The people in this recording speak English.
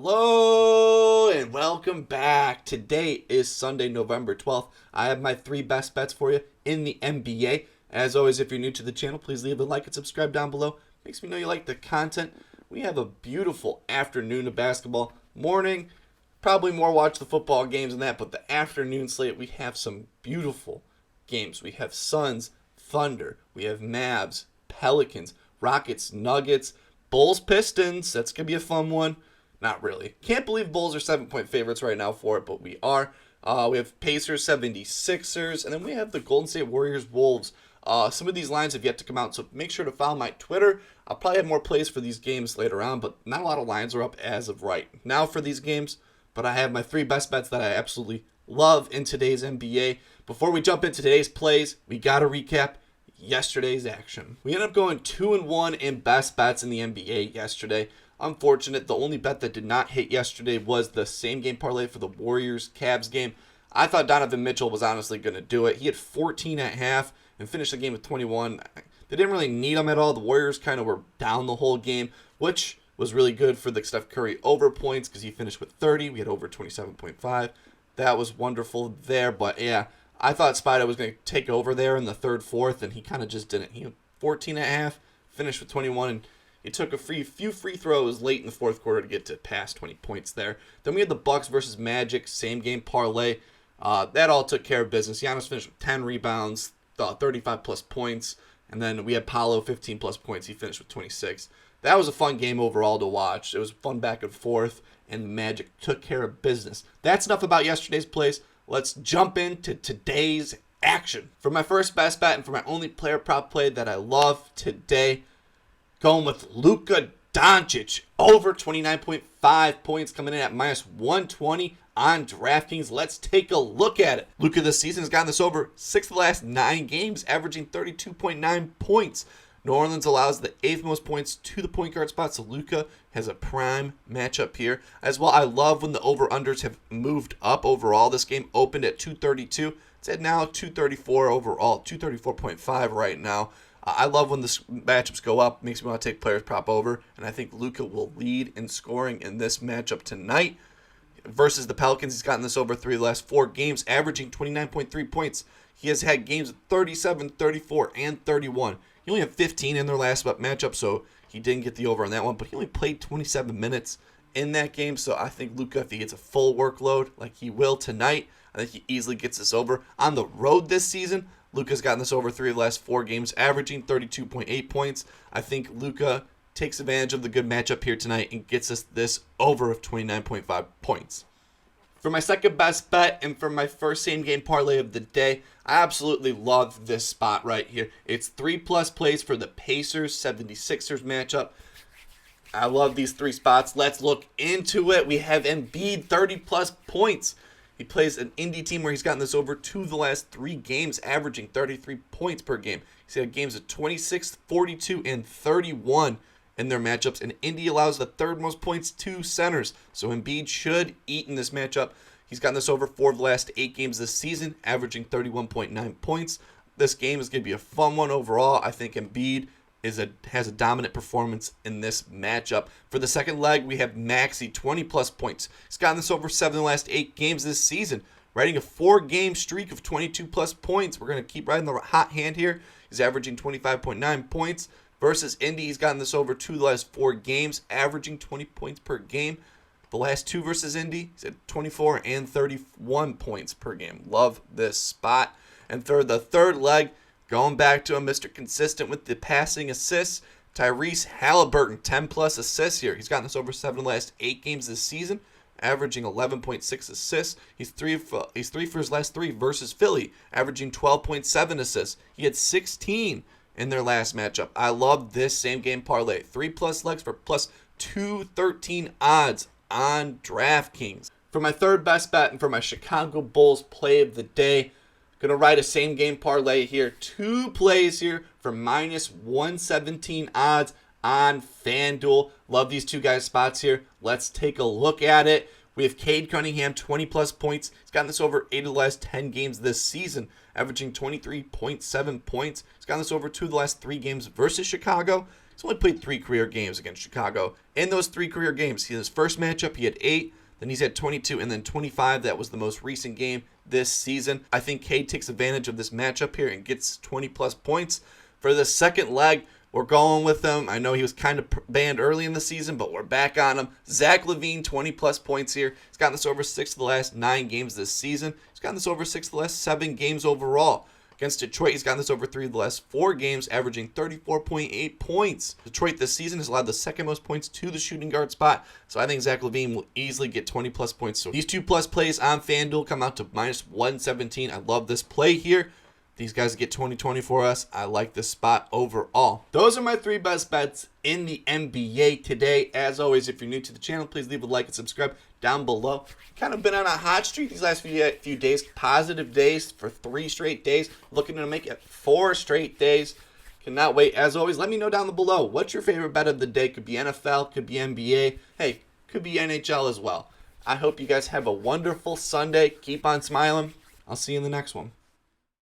Hello and welcome back. Today is Sunday, November 12th. I have my 3 best bets for you in the NBA. As always, if you're new to the channel, please leave a like and subscribe down below. Makes me know you like the content. We have a beautiful afternoon of basketball. Morning, probably more watch the football games than that, but the afternoon slate, we have some beautiful games. We have Suns, Thunder, we have Mavs, Pelicans, Rockets, Nuggets, Bulls, Pistons. That's going to be a fun one. Not really. Can't believe Bulls are 7-point favorites right now for it, but we are. We have Pacers, 76ers, and then we have the Golden State Warriors, Wolves. Some of these lines have yet to come out, so make sure to follow my Twitter. I'll probably have more plays for these games later on, but not a lot of lines are up as of right now for these games. But I have my 3 best bets that I absolutely love in today's NBA. Before we jump into today's plays, we got to recap yesterday's action. We ended up going 2-1 in best bets in the NBA yesterday. Unfortunate, the only bet that did not hit yesterday was the same game parlay for the Warriors-Cavs game. I thought Donovan Mitchell was honestly going to do it. He had 14 at half and finished the game with 21. They didn't really need him at all. The Warriors kind of were down the whole game, which was really good for the Steph Curry over points because he finished with 30. We had over 27.5. That was wonderful there, but yeah, I thought Spider was going to take over there in the third, fourth, and he kind of just didn't. He had 14 at half, finished with 21, and he took a few free throws late in the fourth quarter to get to past 20 points there. Then we had the Bucks versus Magic, same game parlay. That all took care of business. Giannis finished with 10 rebounds, 35-plus points, and then we had Paolo, 15-plus points. He finished with 26. That was a fun game overall to watch. It was fun back and forth, and the Magic took care of business. That's enough about yesterday's plays. Let's jump into today's action. For my first best bet and for my only player prop play that I love today, going with Luka Doncic over 29.5 points, coming in at minus 120 on DraftKings. Let's take a look at it. Luka this season has gotten this over 6 of the last 9 games, averaging 32.9 points. New Orleans allows the 8th most points to the point guard spot, so Luka has a prime matchup here. As well, I love when the over-unders have moved up overall. This game opened at 232. It's at now 234 overall, 234.5 right now. I love when the matchups go up. Makes me want to take players prop over, and I think Luka will lead in scoring in this matchup tonight. Versus the Pelicans, he's gotten this over 3 of the last 4 games, averaging 29.3 points. He has had games of 37, 34, and 31. He only had 15 in their last matchup, so he didn't get the over on that one, but he only played 27 minutes in that game, so I think Luka, if he gets a full workload like he will tonight, I think he easily gets this over. On the road this season, Luka's gotten this over 3 of the last 4 games, averaging 32.8 points. I think Luka takes advantage of the good matchup here tonight and gets us this over of 29.5 points. For my second best bet and for my first same game parlay of the day, I absolutely love this spot right here. It's 3+ plays for the Pacers 76ers matchup. I love these 3 spots. Let's look into it. We have Embiid 30+ points. He plays an indie team where he's gotten this over 2 of the last 3 games, averaging 33 points per game. He's had games of 26, 42, and 31 in their matchups, and Indy allows the 3rd most points to centers, so Embiid should eat in this matchup. He's gotten this over 4 of the last 8 games this season, averaging 31.9 points. This game is going to be a fun one overall. I think Embiid has a dominant performance in this matchup. For the second leg, we have Maxey, 20+ points. He's gotten this over 7 of the last 8 games this season, riding a 4-game streak of 22+ points. We're going to keep riding the hot hand here. He's averaging 25.9 points. Versus Indy, he's gotten this over 2 of the last 4 games, averaging 20 points per game. The last 2 versus Indy, he's at 24 and 31 points per game. Love this spot. And the third leg, going back to a Mr. Consistent with the passing assists, Tyrese Halliburton, 10+ assists here. He's gotten this over 7 of the last 8 games this season, averaging 11.6 assists. He's three for his last 3 versus Philly, averaging 12.7 assists. He had 16 in their last matchup. I love this same game parlay. 3+ legs for plus 213 odds on DraftKings. For my third best bet and for my Chicago Bulls play of the day, going to ride a same game parlay here. 2 plays here for minus 117 odds on FanDuel. Love these 2 guys' spots here. Let's take a look at it. We have Cade Cunningham, 20+ points. He's gotten this over 8 of the last 10 games this season, averaging 23.7 points. He's gotten this over 2 of the last 3 games versus Chicago. He's only played 3 career games against Chicago. In those 3 career games, his first matchup, he had 8. Then he's had 22 and then 25. That was the most recent game this season. I think Cade takes advantage of this matchup here and gets 20-plus points. For the second leg, we're going with him. I know he was kind of banned early in the season, but we're back on him. Zach LaVine, 20-plus points here. He's gotten this over 6 of the last 9 games this season. He's gotten this over 6 of the last 7 games overall. Against Detroit, he's gotten this over 3 of the last 4 games, averaging 34.8 points. Detroit this season has allowed the second most points to the shooting guard spot, so I think Zach LaVine will easily get 20-plus points. So these 2-plus plays on FanDuel come out to minus 117. I love this play here. These guys get 20-20 for us. I like this spot overall. Those are my 3 best bets in the NBA today. As always, if you're new to the channel, please leave a like and subscribe down below. Kind of been on a hot streak these last few days. Positive days for 3 straight days. Looking to make it 4 straight days. Cannot wait. As always, let me know down below. What's your favorite bet of the day? Could be NFL, could be NBA. Hey, could be NHL as well. I hope you guys have a wonderful Sunday. Keep on smiling. I'll see you in the next one.